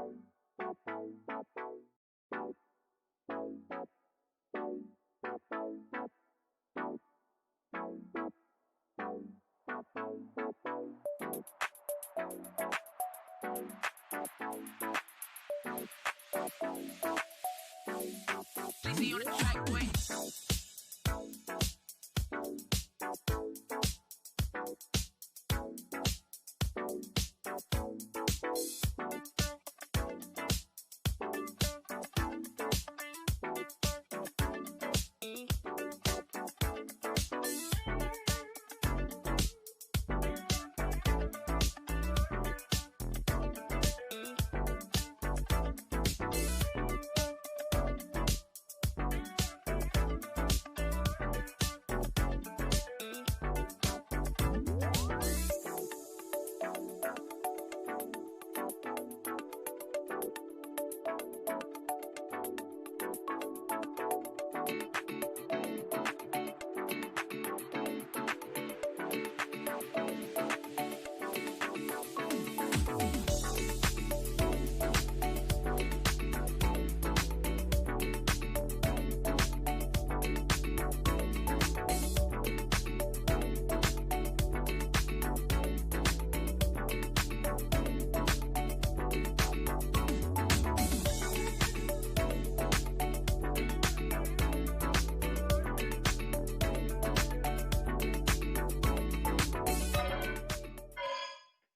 JC on the track, boy.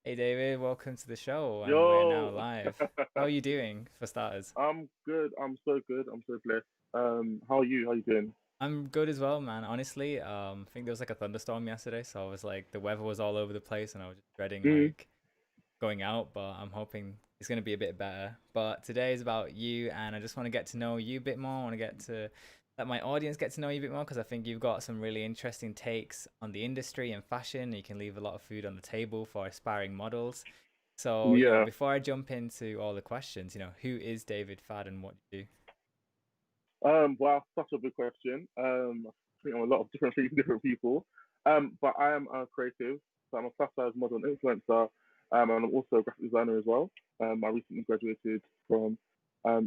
Hey David, welcome to the show, and we're now Yo, live. How are you doing for starters? I'm good. I'm so good. I'm so blessed. How are you? How you doing? I'm good as well, man. Honestly, I think there was like a thunderstorm yesterday, so I was like the weather was all over the place, and I was just dreading Mm. like going out, but I'm hoping it's gonna be a bit better. But today is about you, and I just want to get to know you a bit more. I want to get to let my audience get to know you a bit more because I think you've got some really interesting takes on the industry and fashion. You can leave a lot of food on the table for aspiring models. So, Yeah. before I jump into all the questions, who is David Fad and what do you do? Wow, such a big question. I think I'm a lot of different things, different people. But I am a creative. So I'm a plus size model and influencer. And I'm also a graphic designer as well. I recently graduated from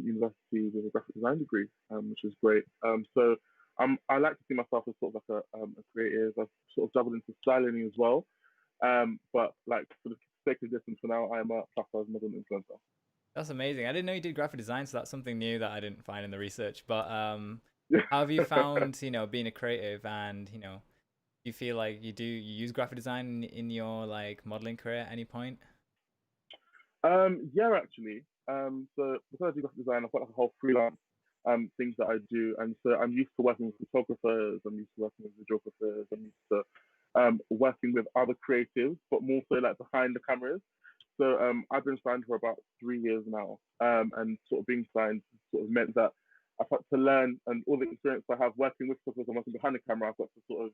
university with a graphic design degree, which is great. I like to see myself as sort of like a creative. I've sort of dabbled into styling as well. But like for the sake of distance for now, I am a plus size model and influencer. That's amazing. I didn't know you did graphic design, so that's something new that I didn't find in the research. But how have you found, being a creative and, you feel like you use graphic design in your like modeling career at any point? Yeah, actually. So because I do graphic design, I've got like a whole freelance things that I do, and so I'm used to working with photographers. I'm used to working with videographers. I'm used to working with other creatives, but more so like behind the cameras. So I've been signed for about 3 years now, and sort of being signed sort of meant that I've had to learn and all the experience I have working with photographers and working behind the camera. I've got to sort of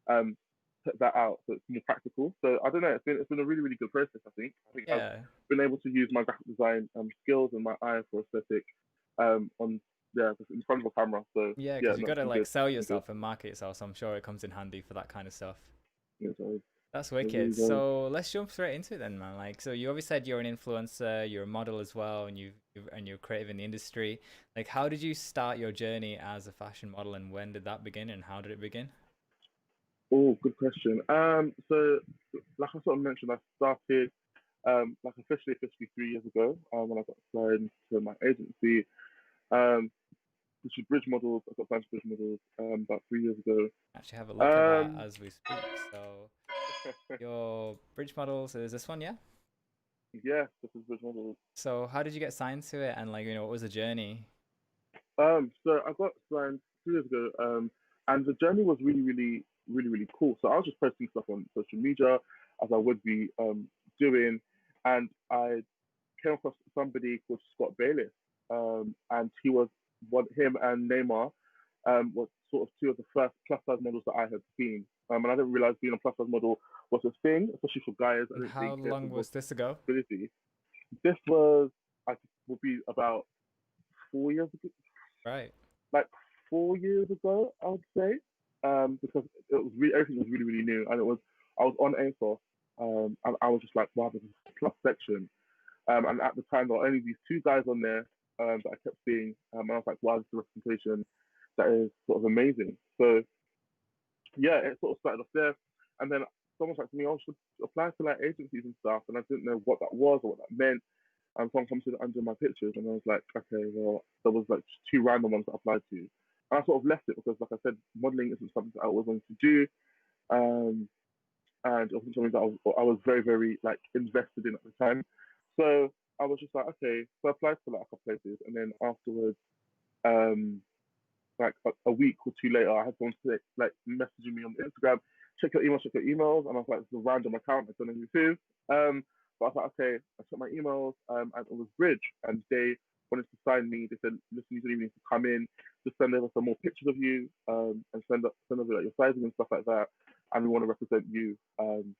um, put that out so it's more practical. So I don't know. It's been a really really good process. I think I've Yeah. been able to use my graphic design skills and my eye for aesthetic on just in front of a camera. So Yeah, yeah, because you no, got it's to been like good. sell It's been good. yourself and market yourself, so I'm sure it comes in handy for that kind of stuff. Yeah, so That's it really wicked. does. So let's jump straight into it then, man. Like, so you obviously said you're an influencer, you're a model as well, and you're creative in the industry. Like, how did you start your journey as a fashion model, and when did that begin, and how did it begin? Oh, good question. So like I sort of mentioned, I started like officially 3 years ago when I got signed to my agency, um, which is Bridge Models. I got signed to Bridge Models about 3 years ago. Actually, have a look at that Um, as we speak. So your bridge models is this one, yeah? yeah, this is Bridge Models. So how did you get signed to it, and like, what was the journey? So I got signed 2 years ago, and the journey was really, really, really, really cool. So I was just posting stuff on social media as I would be doing, and I came across somebody called Scott Bayless, and he was him and Neymar was sort of two of the first plus size models that I had seen. And I didn't realize being a plus size model was a thing, especially for guys. I And didn't how think it long was was this ago? a possibility. This was, I think, would be about 4 years ago, Right. like 4 years ago, I would say, because everything was really, really new, and I was on ASOS, and I was just like, wow, there's a plus section, And at the time, there were only these two guys on there that I kept seeing, and I was like, wow, this is a representation that is sort of amazing. So yeah, it sort of started off there, and then someone was like to me, "Oh, you should apply to like agencies and stuff," and I didn't know what that was or what that meant. And someone commented under my pictures, and I was like, "Okay, well, there was like two random ones that I applied to," and I sort of left it because, like I said, modeling isn't something that I always wanted to do, um, and it wasn't something that I was very, very like invested in at the time. So I was just like, okay, so I applied for like a couple places, and then afterwards, um, like a week or two later, I had someone say, like messaging me on Instagram, check your emails, and I was like, it's a random account, I don't know who it is. But I was like, okay, I checked my emails, and it was Bridge, and they wanted to sign me. They said, listen, you don't even need to come in, just send over some more pictures of you, and send over like your sizing and stuff like that, and we want to represent you.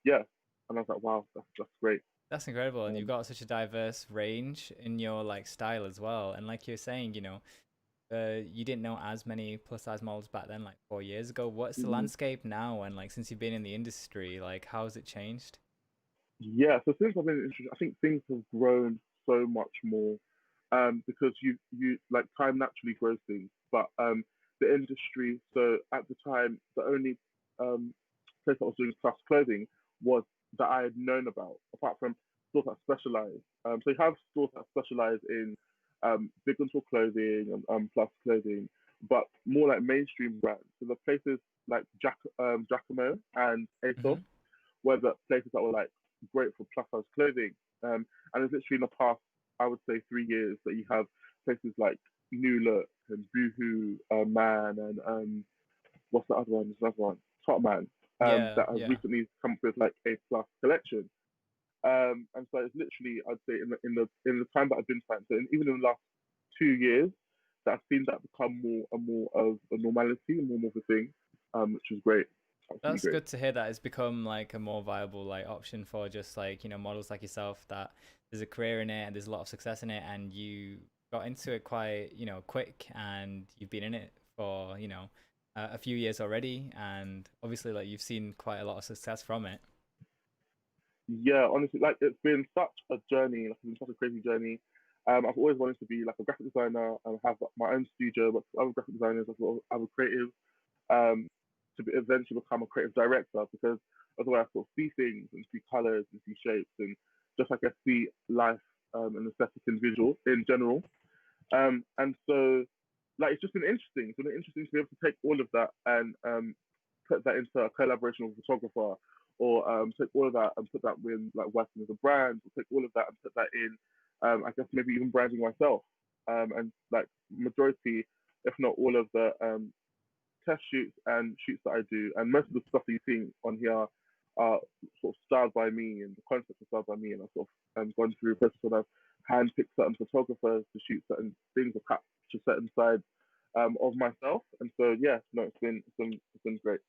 Yeah, and I was like, wow, that's great. That's incredible, and you've Um, got such a diverse range in your like style as well. And like you're saying, you didn't know as many plus size models back then, like 4 years ago. What's the mhm. landscape now? And like since you've been in the industry, like how has it changed? Yeah, so since I've been in industry, I think things have grown so much more because you like time naturally grows things, but the industry. So at the time, the only um, place that was doing plus clothing was that I had known about, apart from stores that specialize. So you have stores that specialize in big and tall clothing and plus clothing, but more like mainstream brands. So the places like Giacomo and ASOS Hmm. were the places that were like great for plus size clothing. And it's literally in the past, I would say, 3 years that you have places like New Look and Boohoo Man and what's the other one? There's another one, Top Man, Yeah, that have yeah. recently come up with like a plus collection. And so it's literally, I'd say, in the time that I've been signed, so even in the last 2 years, that I've seen that become more and more of a normality, and more of a thing, which is great, absolutely That's great. good to hear that it's become like a more viable like option for just like, models like yourself that there's a career in it and there's a lot of success in it and you got into it quite, quick and you've been in it for, a few years already and obviously like you've seen quite a lot of success from it. Yeah, honestly, like it's been such a journey, like it's been such a crazy journey. I've always wanted to be like a graphic designer and have my own studio, but other graphic designers as well, other creatives, um, eventually become a creative director because of the way I sort of see things and see colors and see shapes and just like I see life and aesthetic and visual in general. And so like it's just been interesting. It's been interesting to be able to take all of that and put that into a collaboration with a photographer, or take all of that and put that with like working with a brand, or take all of that and put that in, I guess maybe even branding myself, and like majority, if not all of the test shoots and shoots that I do, and most of the stuff that you see on here are sort of styled by me, and the concepts are styled by me, and I've sort of gone through a process where I've handpicked certain photographers to shoot certain things or capture certain sides of myself, and so yeah, no, it's been great.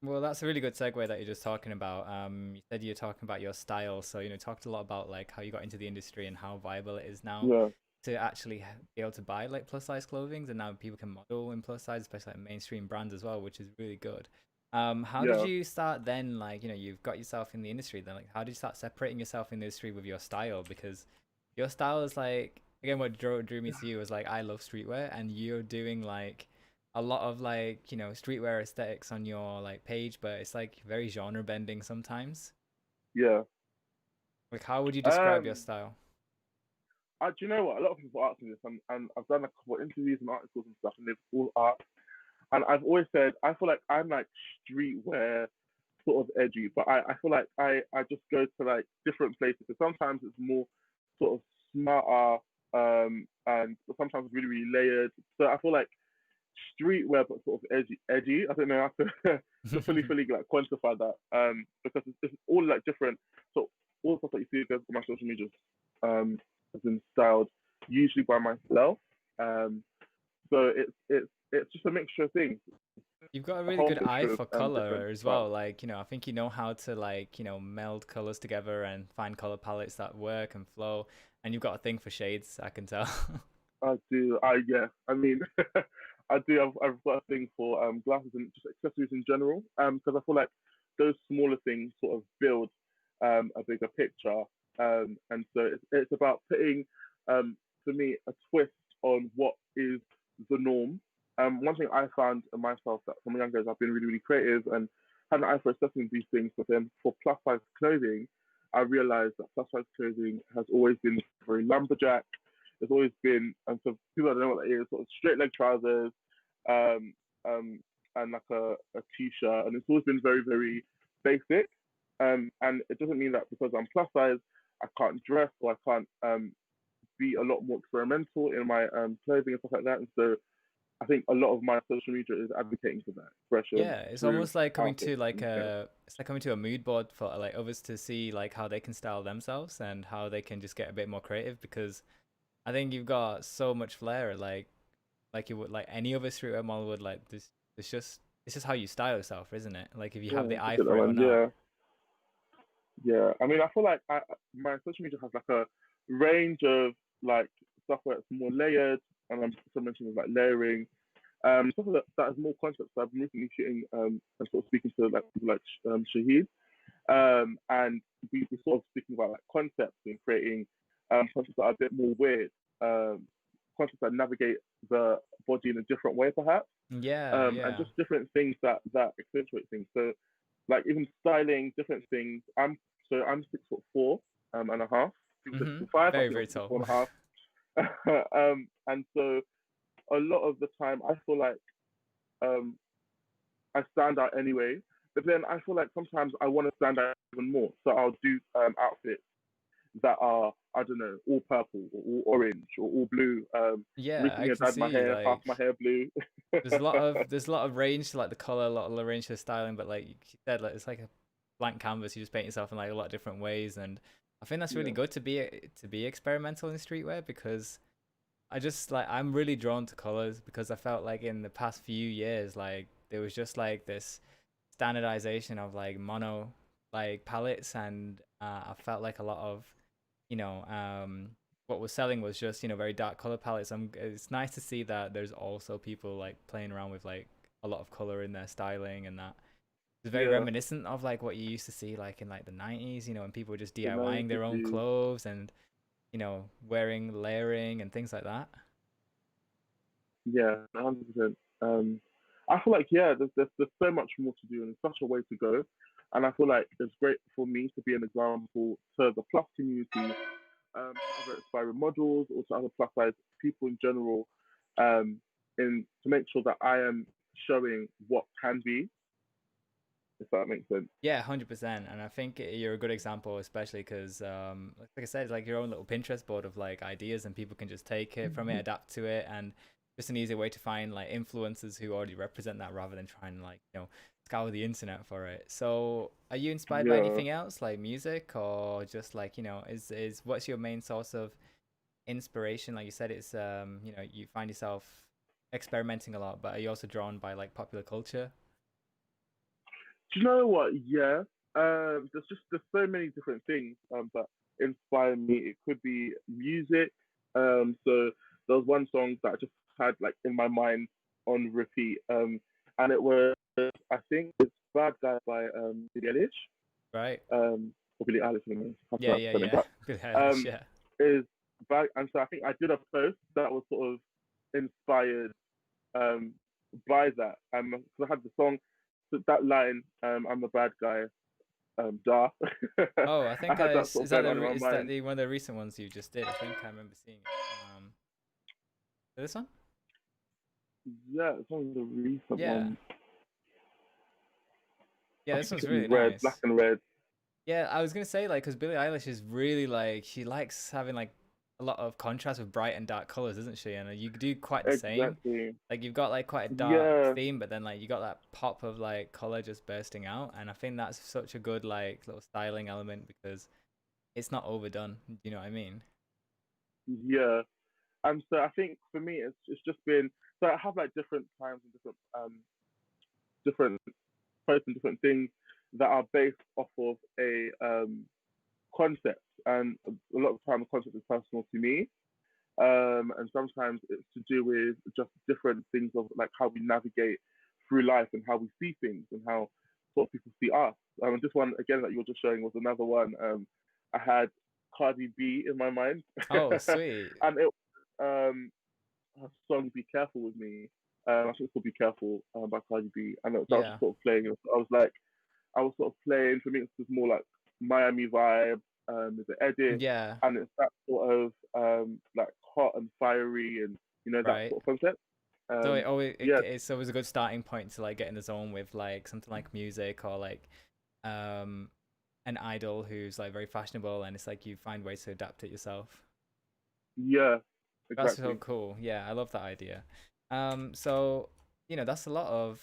Well, that's a really good segue that you're just talking about. You said you're talking about your style, so talked a lot about like how you got into the industry and how viable it is now Yeah, to actually be able to buy like plus size clothing, and now people can model in plus size, especially like mainstream brands as well, which is really good. How did yeah. you start then? Like, you've got yourself in the industry, then like how did you start separating yourself in the industry with your style? Because your style is like again what drew me to you was like I love streetwear, and you're doing like a lot of like streetwear aesthetics on your like page, but it's like very genre bending sometimes. Yeah. Like, how would you describe your Um, style? do you know what? A lot of people ask me this, and I've done a couple of interviews and articles and stuff, and they've all asked. And I've always said, I feel like I'm like streetwear sort of edgy, but I feel like I just go to like different places. So sometimes it's more sort of smarter, and sometimes really, really layered. So I feel like streetwear, but sort of edgy. I don't know how to fully like quantify that, because it's all like different. So all the stuff that you see on my social media has been styled usually by myself. Um, so it's just a mixture of things, You've got a a really whole good eye mixture of for different color as styles. well. Like, I think you know how to like, meld colors together and find color palettes that work and flow. And you've got a thing for shades, I can tell. I do. Yeah. I mean, I do. I've got a thing for glasses and just accessories in general. Because I feel like those smaller things sort of build a bigger picture. And so it's about putting, for me, a twist on what is the norm. One thing I found in myself that from a young age I've been really, really creative and had an eye for assessing these things. But then for plus size clothing, I realized that plus size clothing has always been very lumberjack. It's always been, and for people that don't know what that is, sort of straight leg trousers, um, and like a t-shirt, and it's always been very, very basic. And it doesn't mean that because I'm plus size, I can't dress or I can't be a lot more experimental in my clothing and stuff like that. And so I think a lot of my social media is advocating for that expression Yeah, it's through almost like coming outfits. to like Yeah, it's like coming to a mood board for like others to see like how they can style themselves and how they can just get a bit more creative because I think you've got so much flair like you would like any other streetwear model would like this it's just how you style yourself, isn't it? Like if you have yeah, the that's a eye good for it or one. not. Yeah, yeah. I mean, I feel like my social media has like a range of like stuff where it's more layered, and I'm also mentioning like layering. Stuff that is more concepts. So I've been recently shooting and sort of speaking to like people like Shahid, and we sort of speaking about like concepts and creating concepts that are a bit more weird, um, concepts that navigate the body in a different way, perhaps, Yeah, and yeah. just different things that accentuate things. So, like even styling different things. I'm 6'4" and a half. People say Mhm. 6'5". I Very think very I'm six tall. four and a half. And so a lot of the time, I feel like um, I stand out anyway. But then I feel like sometimes I want to stand out even more. So I'll do outfits that are, I don't know, all purple or all orange or all blue. Yeah, I Recently I can dyed my see hair, half like my hair blue. there's a lot of range to like the color, a lot of range to the styling, but like you said, like it's like a blank canvas. You just paint yourself in like a lot of different ways, and I think that's really Yeah, good to be experimental in streetwear because I just like I'm really drawn to colors because I felt like in the past few years, like there was just like this standardization of like mono like palettes, and I felt like a lot of you know, what was selling was just very dark color palettes. It's nice to see that there's also people like playing around with like a lot of color in their styling, and that it's very yeah. reminiscent of like what you used to see like in like the 90s, when people were just The DIYing their own 90s. clothes and wearing layering and things like that. Yeah, 100%. I feel like yeah, there's so much more to do and there's such a way to go, and I feel like it's great for me to be an example to the plus community, to other aspiring models, or to other plus size people in general, um, in to make sure that I am showing what can be, if that makes sense. Yeah, 100%. And I think you're a good example, especially because, like I said, like your own little Pinterest board of like ideas, and people can just take it from it, adapt to it, and just an easy way to find like influencers who already represent that rather than trying to like, scour the internet for it. So, are you inspired by Yeah. anything else, like music, or just like, is what's your main source of inspiration? Like you said, it's, you find yourself experimenting a lot, but are you also drawn by like popular culture? Do you know what? Yeah. There's so many different things that inspire me. It could be music. So there was one song that I just had like in my mind on repeat. And it was I think it's "Bad Guy" by Billie Eilish. Right. Or Billie Eilish, I don't know how to Yeah, pronounce yeah, her name, yeah. but Billie Eilish, um, yeah. is bad. And so I think I did a post that was sort of inspired um by that. So I had the song, that line, "I'm the bad guy." Duh. Oh, I I think had that sort is of that going on in my is that mind. the one of the recent ones you just did? I think I remember seeing it. This one? Yeah, it's one of the recent Yeah, ones. yeah. I This think one's it was really red, black nice. and red. Yeah, I was gonna say like because Billie Eilish is really like she likes having like a lot of contrast with bright and dark colors, isn't she? And you do quite the same. Exactly. Like you've got like quite a dark Yeah, theme, but then like you got that pop of like color just bursting out, and I think that's such a good like little styling element because it's not overdone. Do you know what I mean? yeah. And so I think for me, it's just been, so I have like different times and different posts and different things that are based off of a concept, and a lot of the time the concept is personal to me. And sometimes it's to do with just different things of like how we navigate through life and how we see things and how sort of people see us. This one again that you were just showing was another one. I had. Cardi B in my mind, Oh, sweet. and it her song "Be Careful with Me." I think it's called "Be Careful" by Cardi B, and that was Yeah. just sort of playing. I was like, I was sort of playing. For me, it's just more like Miami vibe. There's an edit, Yeah. and it's that sort of like hot and fiery, and that Right. sort of concept. So it always Yeah, it's always a good starting point to like get in the zone with like something like music or like um an idol who's like very fashionable, and it's like you find ways to adapt it yourself. yeah, That's so exactly. cool. Yeah, I love that idea. So that's a lot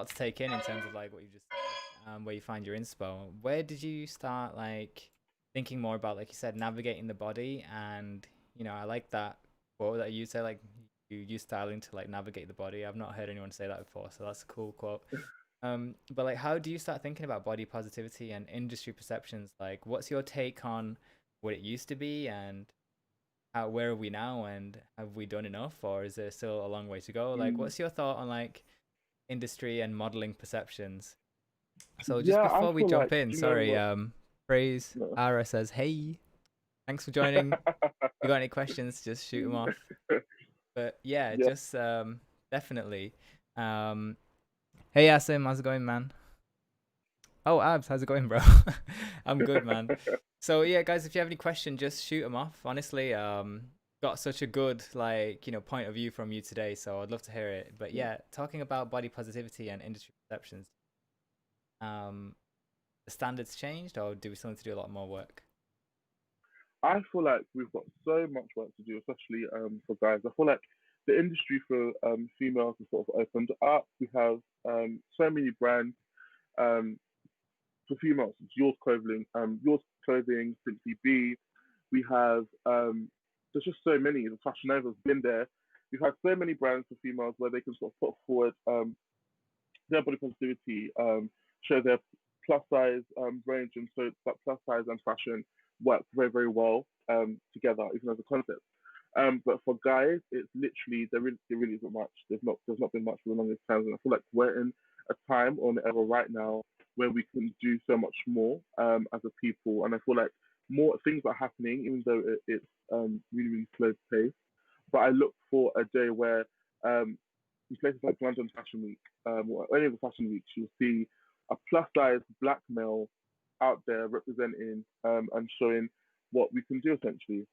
to take in terms of like what you just said. Where you find your inspo. Where did you start like thinking more about, like you said, navigating the body? And I like that quote that you say, like you use styling to like navigate the body. I've not heard anyone say that before, so that's a cool quote. But like, how do you start thinking about body positivity and industry perceptions? Like, what's your take on what it used to be, and where are we now, and have we done enough, or is there still a long way to go? Like, Mm. what's your thought on like industry and modeling perceptions? So just Yeah, I before we feel like, jump in, you know sorry, what? Praise No. Ara says, "Hey, thanks for joining. If you got any questions, just shoot them off." But yeah, Yeah, just definitely. Um, hey Asim, how's it going, man? Oh, Abs, how's it going, bro? I'm good, man. So yeah, guys, if you have any questions, just shoot them off. Honestly, got such a good like point of view from you today, so I'd love to hear it. But yeah, talking about body positivity and industry perceptions, um, the standards changed, or do we still need to do a lot more work? I feel like we've got so much work to do, especially for guys. I feel like the industry for females has sort of opened up. We have so many brands um, for females. It's Yours Clothing, Simply Be. We have there's just so many. The Fashion Nova's been there. We've had so many brands for females where they can sort of put forward their body positivity, show their plus size range, and so that plus size and fashion work very, very well together, even as a concept. But for guys, it's literally there really isn't much. There's not been much for the longest time, and I feel like we're in a time or an era right now where we can do so much more as a people, and I feel like more things are happening, even though it's really really slow paced. But I look for a day where in places like London Fashion Week or any of the fashion weeks, you'll see a plus size black male out there representing and showing what we can do essentially.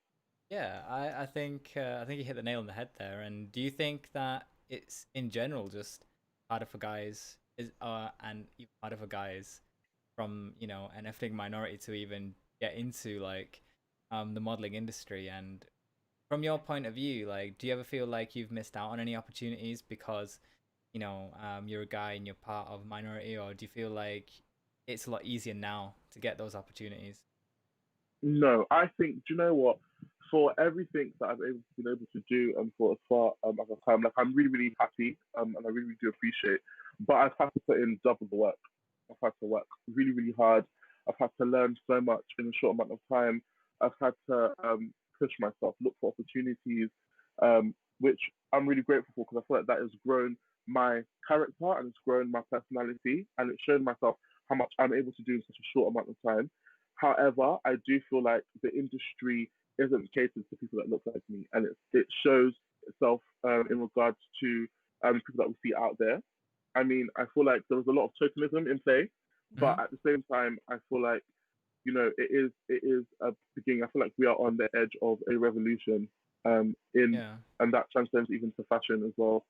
Yeah, I think you hit the nail on the head there. And do you think that it's in general just harder for guys and even harder for guys from an ethnic minority to even get into like the modeling industry? And from your point of view, like, do you ever feel like you've missed out on any opportunities because you're a guy and you're part of a minority, or do you feel like it's a lot easier now to get those opportunities? No, I think, do you know what? For everything that been able to do and for as far as I've come, like I'm really, really happy and I really, really do appreciate. But I've had to put in double the work. I've had to work really, really hard. I've had to learn so much in a short amount of time. I've had to push myself, look for opportunities, which I'm really grateful for because I feel like that has grown my character and it's grown my personality and it's shown myself how much I'm able to do in such a short amount of time. However, I do feel like the industry isn't catered to people that look like me, and it shows itself in regards to people that we see out there. I mean, I feel like there was a lot of tokenism in play, Hmm. but at the same time, I feel like it is a beginning. I feel like we are on the edge of a revolution in Yeah. and that transcends even to fashion as well.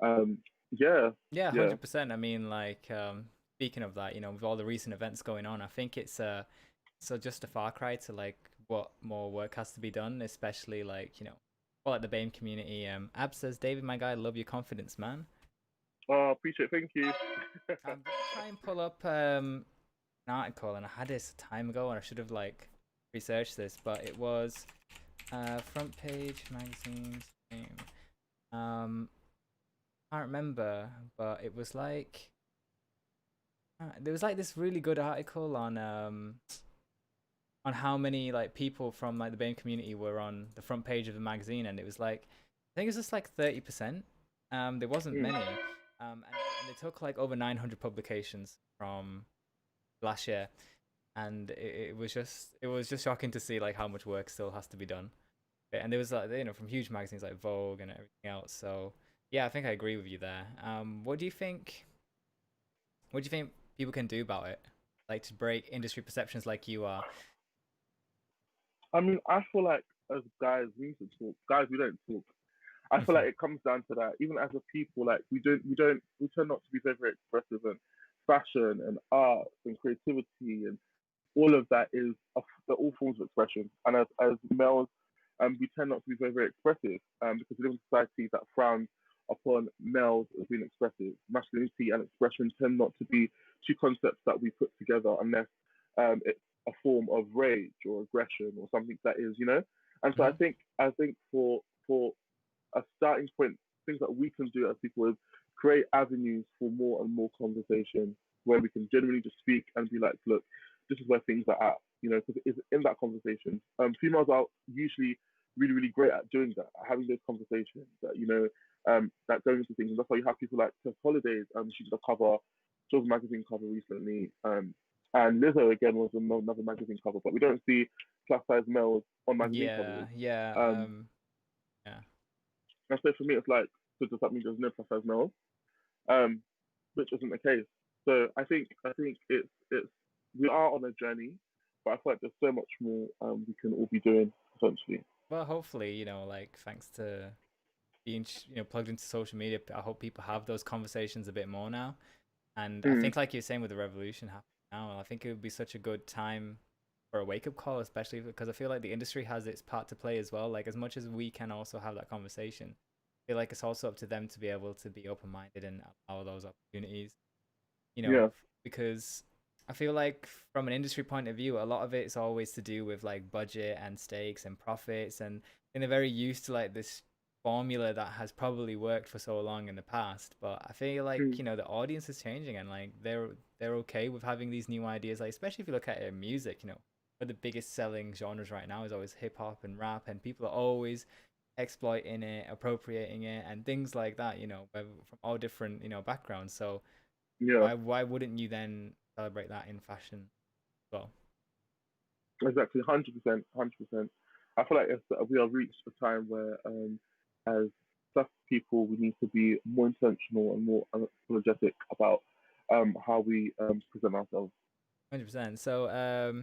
Um, yeah, Yeah, yeah. 100%. I mean, like, speaking of that, with all the recent events going on, I think it's just a far cry to like what more work has to be done, especially like, for like the BAME community. Ab says, David, my guy, love your confidence, man. Oh, appreciate it. Thank you. I'm gonna try and pull up an article, and I had this a time ago, and I should have like researched this, but it was front page magazines. I can't remember, but it was like there was like this really good article on how many like people from like the BAME community were on the front page of the magazine, and it was like I think it was just like 30%. There wasn't Mm, many, and they took like over 900 publications from last year, and it was just shocking to see like how much work still has to be done. And there was like, you know, from huge magazines like Vogue and everything else. So yeah, I think I agree with you there. What do you think? What do you think people can do about it? Like to break industry perceptions, like you are. I mean, I feel like as guys, we need to talk. Guys, we don't talk. I feel like it comes down to that. Even as a people, like we tend not to be very, very expressive, and fashion and art and creativity and all of that is they're all forms of expression. And as males, we tend not to be very, very expressive because we live in a society that frowns upon males as being expressive. Masculinity and expression tend not to be two concepts that we put together unless it's a form of rage or aggression or something that is, you know. And so Mm-hmm. I think for a starting point, things that we can do as people is create avenues for more and more conversation where we can genuinely just speak and be like, look, this is where things are at, you know, because it's in that conversation. Females are usually really, really great at doing that, having those conversations that, you know, that going into things. And that's why you have people like Tess Holidays. She did a cover, Jobs magazine cover recently. And Lizzo again was another magazine cover, but we don't see plus size males on magazine Yeah, covers. yeah, Um, yeah. and so for me, it's like, so does that mean there's no plus size males? Um, which isn't the case. So I think it's we are on a journey, but I feel like there's so much more we can all be doing essentially. Well, hopefully, you know, like thanks to being, you know, plugged into social media, I hope people have those conversations a bit more now. And I Mm, think, like you're saying, with the revolution happening now, I think it would be such a good time for a wake up call, especially because I feel like the industry has its part to play as well. Like, as much as we can also have that conversation, I feel like it's also up to them to be able to be open minded and allow those opportunities, you know, yeah, because I feel like from an industry point of view, a lot of it is always to do with like budget and stakes and profits, and they're very used to like this formula that has probably worked for so long in the past. But I feel like, mm, you know, the audience is changing, and like they're okay with having these new ideas, like especially if you look at it in music, you know, one of the biggest selling genres right now is always hip hop and rap, and people are always exploiting it, appropriating it, and things like that, you know, from all different, you know, backgrounds. So yeah, why wouldn't you then celebrate that in fashion as well? exactly, 100%, 100%. I feel like we have reached a time where, as plus people, we need to be more intentional and more unapologetic about how we present ourselves. 100%. So,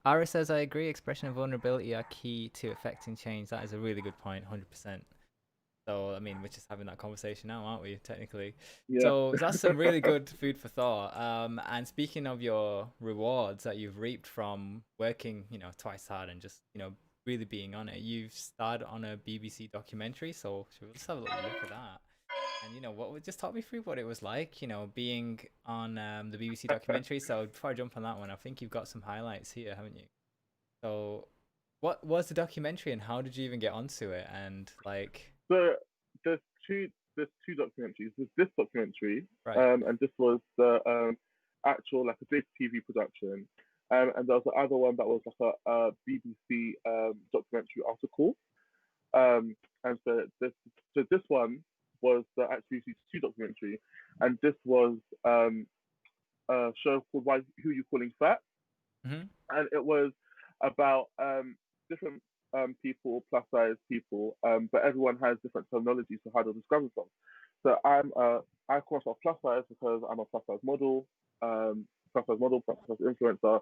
Ara says, I agree. Expression and vulnerability are key to affecting change. That is a really good point. 100%. So, I mean, we're just having that conversation now, aren't we, technically? Yeah. So, that's some really good food for thought. And speaking of your rewards that you've reaped from working, you know, twice hard and just, you know, really being on it, you've starred on a BBC documentary. So, should we just have a little look at that? And you know, what would just talk me through what it was like, you know, being on the BBC documentary. So before I jump on that one, I think you've got some highlights here, haven't you? So, what was the documentary, and how did you even get onto it? And like, So there's there's two documentaries. There's this documentary, right? and this was the actual like a big TV production, and there was the other one that was like a BBC documentary article. And so this one was the actual BBC Two documentary, and this was a show called Why Who You Calling Fat, Mm-hmm. and it was about different people, plus size people, but everyone has different terminologies for how to describe themselves. So I call myself plus size because I'm a plus size model, plus size influencer,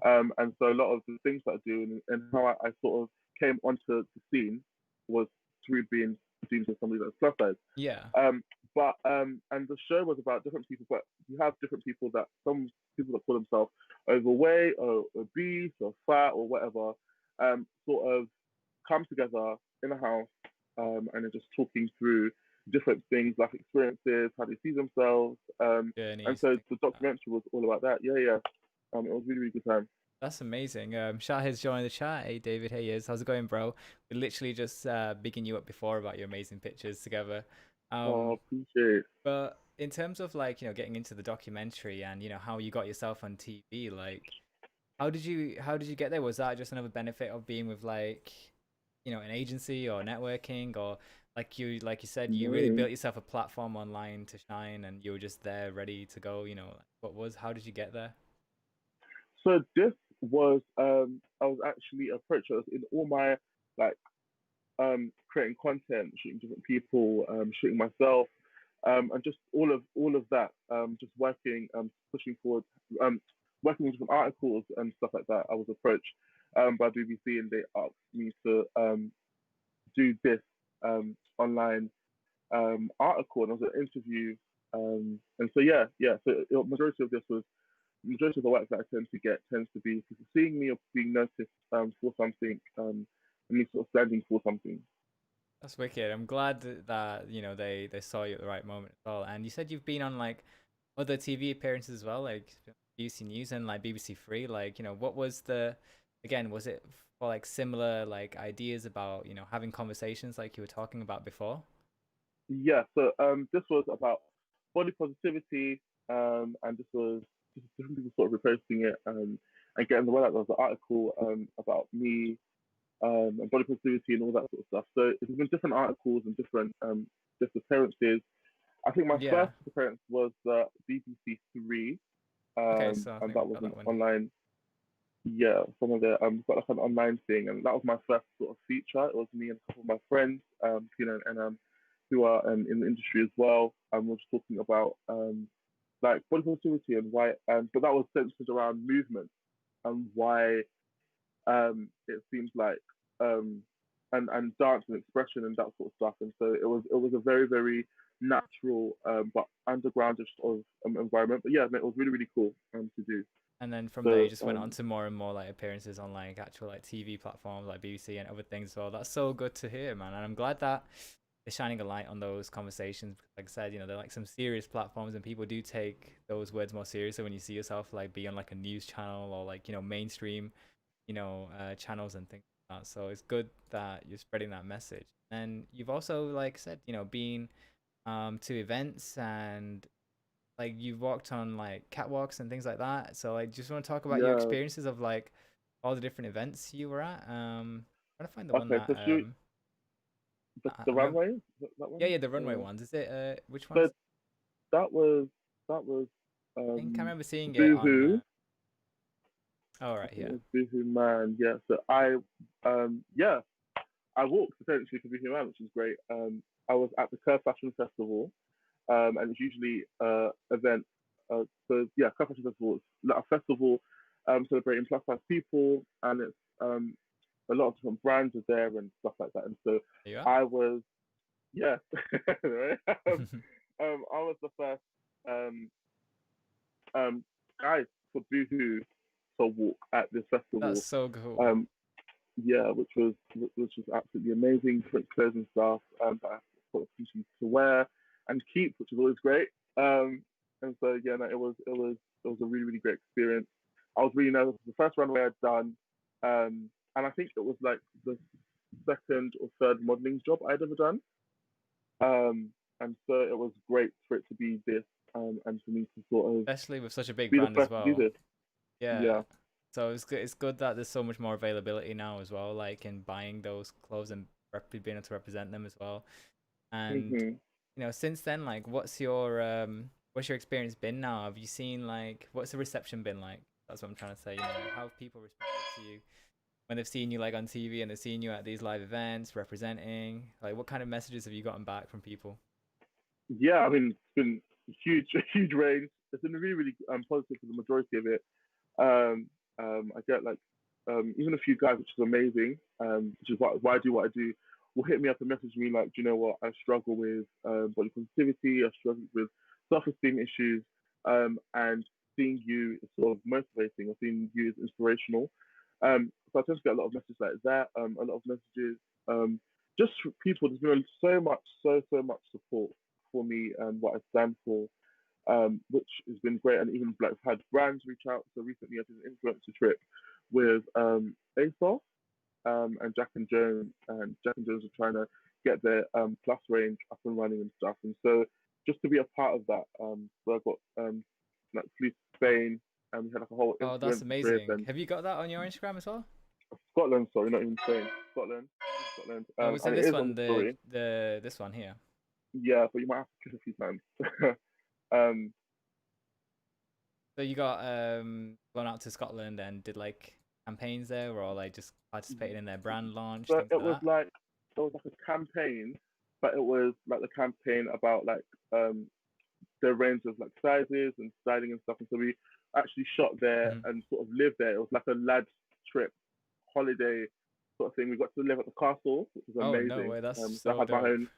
and so a lot of the things that I do and how I sort of came onto the scene was through being seen as somebody that's plus size. Yeah. Um, and the show was about different people, but you have different people that some people that call themselves overweight or obese or fat or whatever, sort of come together in a house and are just talking through different things, life experiences, how they see themselves. And Journeys and so things the like that. documentary was all about that. Yeah, yeah. It was really, really good time. That's amazing. Shahid's joined the chat. Hey, David. Hey, Iz. How's it going, bro? We literally just bigging you up before about your amazing pictures together. Oh, Um, appreciate it. but in terms of like, you know, getting into the documentary and, you know, how you got yourself on TV, like, how did you get there? Was that just another benefit of being with like, you know, an agency or networking, or like you said, you really Mm. built yourself a platform online to shine and you were just there ready to go, you know, like, how did you get there? So this was I was actually approached. I was in all my like creating content, shooting different people, shooting myself, and just all of that. Just working, pushing forward, um, working with different articles and stuff like that. I was approached by BBC, and they asked me to do this online article, and it was an interview. And so yeah. So majority of the work that I tend to get tends to be people seeing me or being noticed for something, and me sort of standing for something. That's wicked. I'm glad that you know they saw you at the right moment as well. And you said you've been on like other TV appearances as well, like BBC News and like BBC Three. Like, you know, what was the again? Was it for like similar like ideas about, you know, having conversations like you were talking about before? Yeah, so this was about body positivity, and this was just different people sort of reposting it, and getting the word out. There was an article about me, and body positivity and all that sort of stuff. So it's been different articles and different appearances. I think my Yeah. first appearance was BBC Three, Okay, so I and think that we've was got an that one here. online. Yeah, some of the got like an online thing, and that was my first sort of feature. It was me and a couple of my friends, and who are in the industry as well. And we're just talking about like body positivity and why, but that was centered around movement and why it seems like um, and dance and expression and that sort of stuff. And so it was a very very natural but undergroundish sort of environment. But yeah, it was really really cool to do. And then from there, you So just went on to more and more like appearances on like actual like TV platforms like BBC and other things as well. That's so good to hear, man. And I'm glad that they're shining a light on those conversations. Like I said, you know, they're like some serious platforms, and people do take those words more seriously when you see yourself like be on like a news channel or like, you know, mainstream, you know, channels and things like that. So it's good that you're spreading that message. And you've also, like said, you know, been to events and like you've walked on like catwalks and things like that. So like just want to talk about your yeah, experiences of like all the different events you were at. Trying to find the one okay. that So shoot I the remember. runway, that Yeah, one. yeah, the runway ones. Is it which So ones? that was I think I remember seeing it on Boohoo. oh I right, think it yeah. was Boohoo Man. Yeah. So yeah, I walked essentially to Boohoo Man, which is great. I was at the Curve Fashion Festival, and it's usually event. So yeah, Curve Fashion Festival is like a festival celebrating plus size people, and it's a lot of different brands are there and stuff like that. And so There you are. I was yeah, right? I was the first um, um, guy for Boohoo to walk at this That's festival. so cool. Um, yeah, which was absolutely amazing. Different clothes and stuff that I got the opportunity to wear and keep, which is always great. And so yeah, no, it was a really really great experience. I was really nervous. The first runway I'd done, and I think it was like the second or third modeling job I'd ever done. And so it was great for it to be this, and for me to sort of Especially with such a big be the brand as first to do well. this. Yeah. Yeah. So it's good that there's so much more availability now as well, like in buying those clothes and being able to represent them as well. And hmm you know, since then, like, what's your experience been now? Have you seen like what's the reception been like? That's what I'm trying to say. You know, like, how have people responded to you when they've seen you like on TV and they've seen you at these live events representing? Like, what kind of messages have you gotten back from people? Yeah, I mean, it's been a huge range. It's been really, really positive for the majority of it. Um, I get like even a few guys, which is amazing. Which is why I do what I do. Will hit me up and message me like, do you know what? I struggle with body positivity. I struggle with self-esteem issues. And seeing you is sort of motivating, or seeing you is inspirational. So I tend to get a lot of messages like that. A lot of messages. Just for people, there's been so much, so much support for me and what I stand for, which has been great. And even like I've had brands reach out. So recently I did an influencer trip with ASOS and Jack and Jones, and Jack and Jones are trying to get their plus range up and running and stuff. And so just to be a part of that, where I got like flew to Spain, and we had like a whole Oh, that's influencer trip, amazing. and Have you got that on your Instagram as well? Scotland, sorry, not even Spain, Scotland, Scotland, Oh, was it and it this is on one? the story. The this one here. Yeah, but you might have to kiss a few times. um, So you got gone out to Scotland and did like campaigns there, or like just participated in their brand launch, So things like that? it was like a campaign, but it was like the campaign about like um the range of like sizes and styling and stuff. And so we actually shot there Hmm. and sort of lived there. It was like a lads trip holiday sort of thing. We got to live at the castle, which was Oh no amazing. way, that's So I so had my dope. own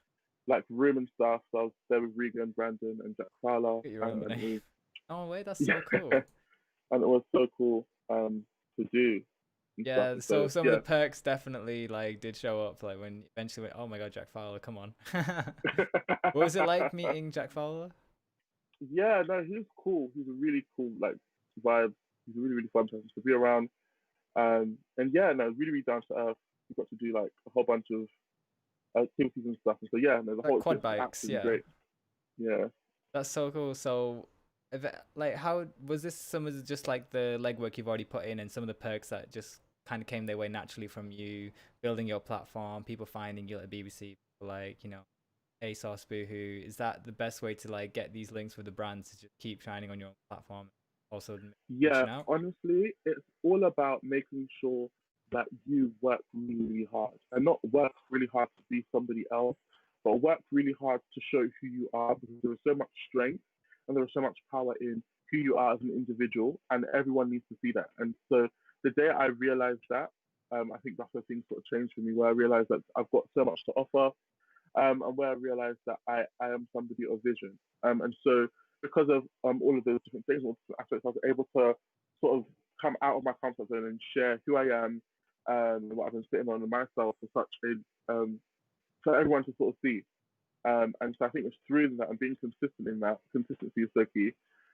like room and stuff. So I was there with Regan, Brandon, and Jack Fowler, Get your own and it money. was Oh wait, that's yeah, so cool. and it was so cool to do and stuff. Yeah, And so so some of the yeah, perks definitely like did show up like when you eventually went, oh my god, Jack Fowler, come on. What was it like meeting Jack Fowler? yeah, no, he was cool. He's a really cool like vibe. He's a really really fun person to be around. And yeah, no, really really down to earth. We got to do like a whole bunch of activities and stuff. And so yeah, no, the Like whole quad experience was bikes, absolutely yeah. great. Yeah. That's so cool. So, like, how was this? Some of just like the legwork you've already put in, and some of the perks that just kind of came their way naturally from you building your platform, people finding you at BBC, like ASOS, Boohoo. Is that the best way to like get these links with the brands to just keep shining on your platform, also Yeah, reaching out? honestly, it's all about making sure that you work really hard and not work really hard to be somebody else, but work really hard to show who you are because there is so much strength and there is so much power in who you are as an individual, and everyone needs to see that. And so the day I realized that, I think that's where things sort of changed for me, where I realized that I've got so much to offer, and where I realized that I am somebody of vision. And so because of all of those different things, all different aspects, I was able to sort of come out of my comfort zone and share who I am, what I've been sitting on myself for such for everyone to sort of see. And so I think it's through that and being consistent in that. Consistency is so key.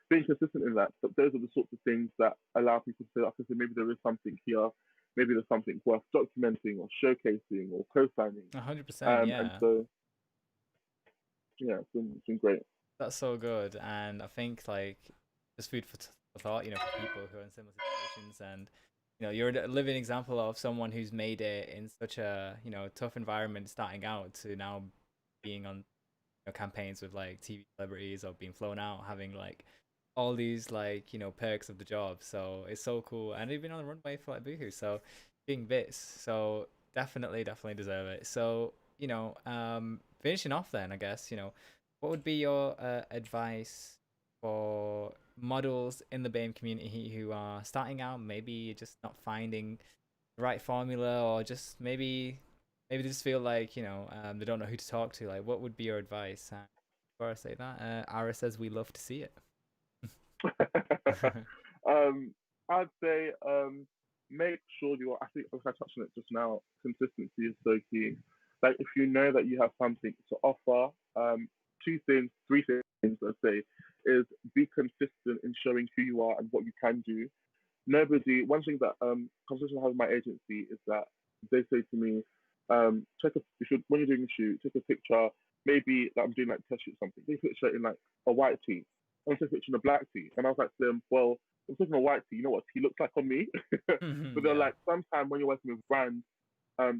Being consistent in that, but those are the sorts of things that allow people to say, okay, so maybe there is something here, maybe there's something worth documenting or showcasing or co-signing. 100%, And yeah. so yeah, it's been great. That's so good, and I think like just food for thought, for people who are in similar situations, and you're a living example of someone who's made it in such a tough environment, starting out to now being on campaigns with like TV celebrities or being flown out, having like all these like perks of the job. So it's so cool, and you've been on the runway for like Boohoo, so being bits, so definitely deserve it. So finishing off then, I guess what would be your advice for models in the BAME community who are starting out, maybe just not finding the right formula, or just maybe they just feel like they don't know who to talk to? Like, what would be your advice? And before I say that, Ara says we love to see it. um, I'd say make sure you're. I think I touched on it just now. Consistency is so key. Like if you know that you have something to offer, two things, three things I'd say is be consistent in showing who you are and what you can do. Nobody. One thing that conversation I have with my agency is that they say to me, take a you should when you're doing a shoot, take a picture. Maybe like I'm doing like test shoot something. Take a picture in like a white tee. I'm taking a picture in a black tee, and I was like to them, well, I'm taking a white tee. You know what tee looks like on me? But they're Yeah, like, sometimes when you're working with brands,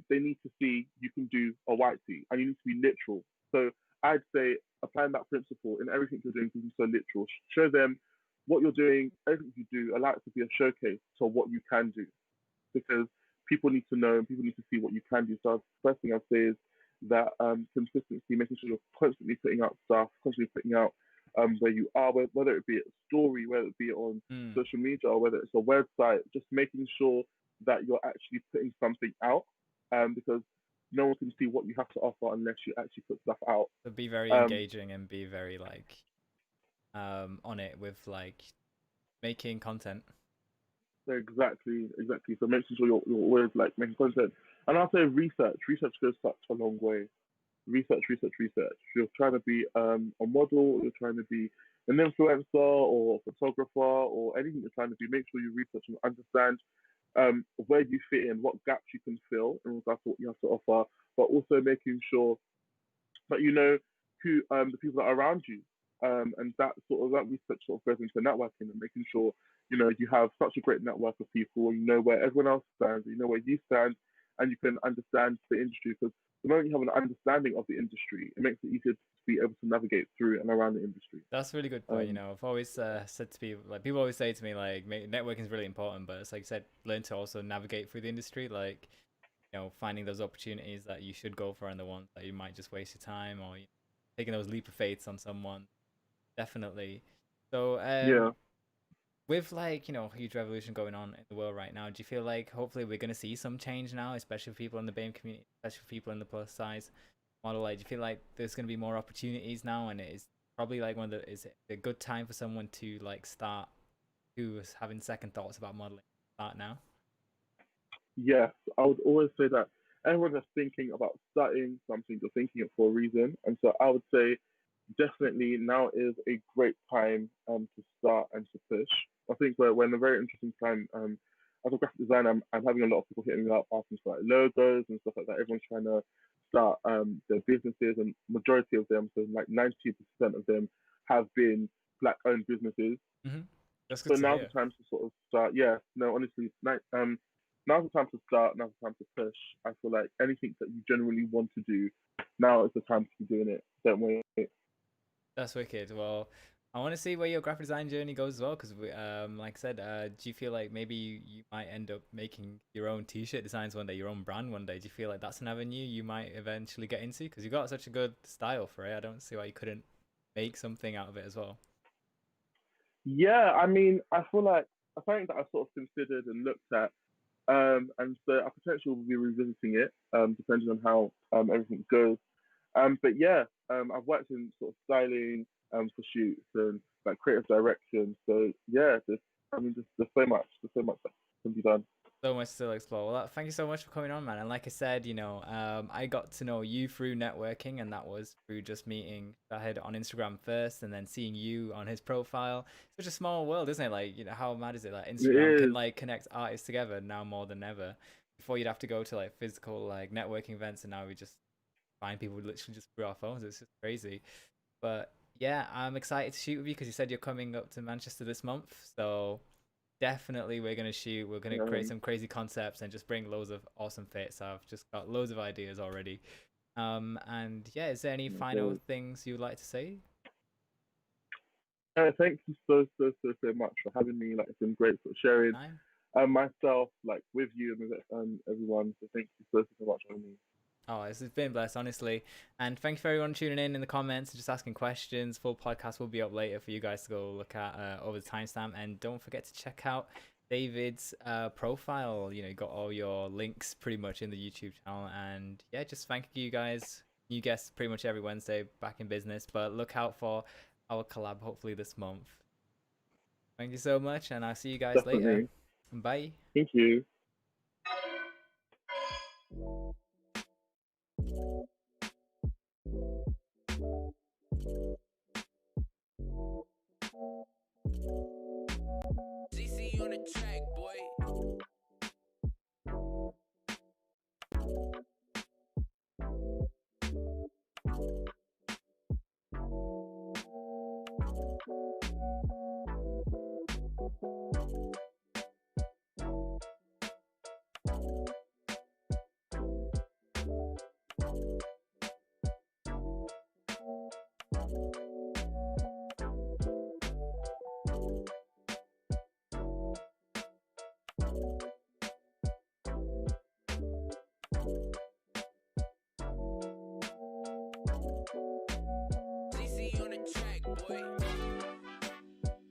they need to see you can do a white tee, and you need to be literal. So I'd say applying that principle in everything you're doing, being so literal. Show them what you're doing, everything you do. Allow it to be a showcase to what you can do, because people need to know and people need to see what you can do. So the first thing I'd say is that consistency, making sure you're constantly putting out stuff, constantly putting out where you are, whether it be a story, whether it be on mm. social media, or whether it's a website, just making sure that you're actually putting something out, because no one can see what you have to offer unless you actually put stuff out. So be very Um, engaging and be very like on it with like making content. exactly, exactly. So making sure you're always like making content. And I'll say research. Research goes such a long way. Research. You're trying to be a model, you're trying to be an influencer or a photographer or anything you're trying to be, make sure you research and understand where you fit in, what gaps you can fill in regards to what you have to offer, but also making sure that you know who the people that are around you. And that sort of that research sort of goes into networking and making sure you have such a great network of people, you know where everyone else stands, you know where you stand, and you can understand the industry. Because the moment you have an understanding of the industry, it makes it easier to be able to navigate through and around the industry. That's a really good point. You know, I've always said to people, like people always say to me, like networking is really important, but it's like you said, learn to also navigate through the industry, like you know, finding those opportunities that you should go for and the ones that you might just waste your time, or you know, taking those leap of faiths on someone. Definitely. So, Yeah. with like you know huge revolution going on in the world right now, do you feel like hopefully we're gonna see some change now, especially for people in the BAME community, especially for people in the plus size model? Like, do you feel like there's gonna be more opportunities now, and it is probably like one of the is it a good time for someone to like start who is having second thoughts about modeling start now? Yes, I would always say that everyone that's thinking about starting something, they're thinking it for a reason. And so I would say definitely now is a great time to start and to push. I think we're in a very interesting time. As a graphic designer, I'm having a lot of people hitting me up asking for like logos and stuff like that. Everyone's trying to start their businesses, and majority of them, so like 90% of them, have been black-owned businesses. Mm-hmm. That's good So to now's hear. the time to sort of start. Yeah, no, honestly, now's the time to start. Now's the time to push. I feel like anything that you generally want to do, now is the time to be doing it. Don't wait. That's wicked. Well, I want to see where your graphic design journey goes as well, because like I said, do you feel like maybe you might end up making your own T-shirt designs one day, your own brand one day? Do you feel like that's an avenue you might eventually get into? Because you got such a good style for it. I don't see why you couldn't make something out of it as well. Yeah, I mean, I feel like something that I sort of considered and looked at, and so I potentially will be revisiting it, depending on how everything goes. But yeah, I've worked in sort of styling, for shoots and like creative direction. So yeah, I mean, there's so much that can be done. So much to explore. Well, thank you so much for coming on, man. And like I said, you know, I got to know you through networking, and that was through just meeting Shahid on Instagram first, and then seeing you on his profile. Such a small world, isn't it? Like, you know, how mad is it? Like, It Instagram can is. like connect artists together now more than ever. Before you'd have to go to like physical like networking events, and now we just find people literally just through our phones. It's just crazy. But yeah, I'm excited to shoot with you because you said you're coming up to Manchester this month, so definitely we're gonna shoot. We're gonna create Um, some crazy concepts and just bring loads of awesome fits. I've just got loads of ideas already. And yeah, is there any final so, things you would like to say? thank you so much for having me. Like, it's been great sort of sharing Time? myself like with you and with everyone. So thank you so much for having me. Oh, this has been blessed, honestly. And thanks for everyone tuning in the comments and just asking questions. Full podcast will be up later for you guys to go look at over the timestamp. And don't forget to check out David's profile. You know, you got all your links pretty much in the YouTube channel. And yeah, just thank you guys. New guests pretty much every Wednesday back in business. But look out for our collab hopefully this month. Thank you so much. And I'll see you guys later. Definitely. Bye. Thank you. CC on the track, boy.